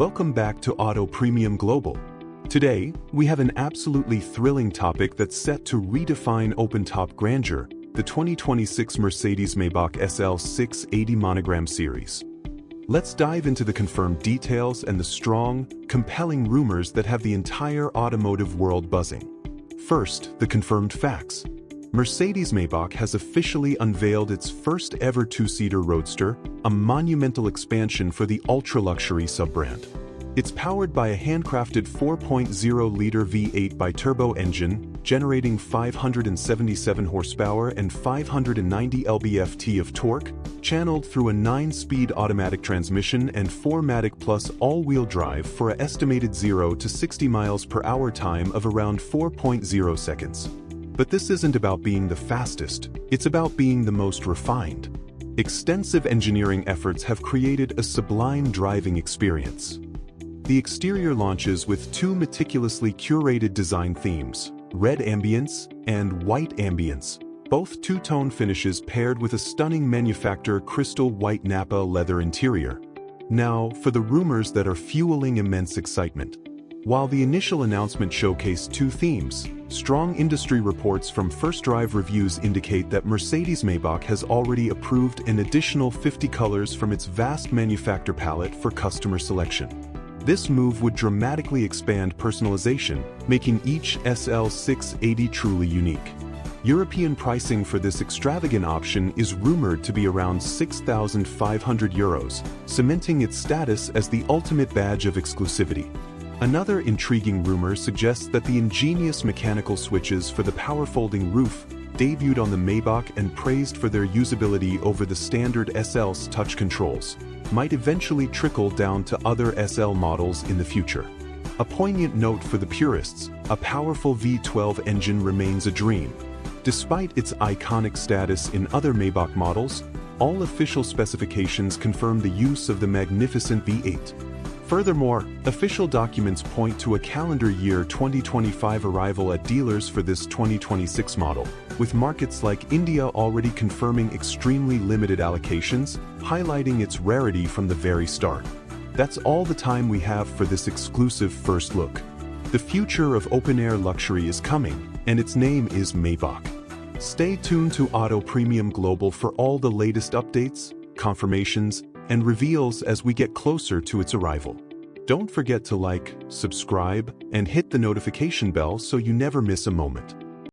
Welcome back to Auto Premium Global. Today, we have an absolutely thrilling topic that's set to redefine open-top grandeur, the 2026 Mercedes-Maybach SL680 Monogram Series. Let's dive into the confirmed details and the strong, compelling rumors that have the entire automotive world buzzing. First, the confirmed facts. Mercedes-Maybach has officially unveiled its first-ever two-seater Roadster, a monumental expansion for the ultra-luxury sub-brand. It's powered by a handcrafted 4.0-liter V8 Biturbo engine, generating 577 horsepower and 590 lb-ft of torque, channeled through a 9-speed automatic transmission and 4MATIC Plus all-wheel drive for an estimated 0 to 60 miles per hour time of around 4.0 seconds. But this isn't about being the fastest, it's about being the most refined. Extensive engineering efforts have created a sublime driving experience. The exterior launches with two meticulously curated design themes, red Ambiance and white Ambiance, both two-tone finishes paired with a stunning MANUFAKTUR Crystal White Napa leather interior. Now, for the rumors that are fueling immense excitement. While the initial announcement showcased two themes, strong industry reports from First Drive Reviews indicate that Mercedes-Maybach has already approved an additional 50 colors from its vast manufacturer palette for customer selection. This move would dramatically expand personalization, making each SL680 truly unique. European pricing for this extravagant option is rumored to be around €6,500, cementing its status as the ultimate badge of exclusivity. Another intriguing rumor suggests that the ingenious mechanical switches for the power-folding roof, debuted on the Maybach and praised for their usability over the standard SL's touch controls, might eventually trickle down to other SL models in the future. A poignant note for the purists, a powerful V12 engine remains a dream. Despite its iconic status in other Maybach models, all official specifications confirm the use of the magnificent V8. Furthermore, official documents point to a calendar year 2025 arrival at dealers for this 2026 model, with markets like India already confirming extremely limited allocations, highlighting its rarity from the very start. That's all the time we have for this exclusive first look. The future of open-air luxury is coming, and its name is Maybach. Stay tuned to Auto Premium Global for all the latest updates, confirmations, and reveals as we get closer to its arrival. Don't forget to like, subscribe, and hit the notification bell so you never miss a moment.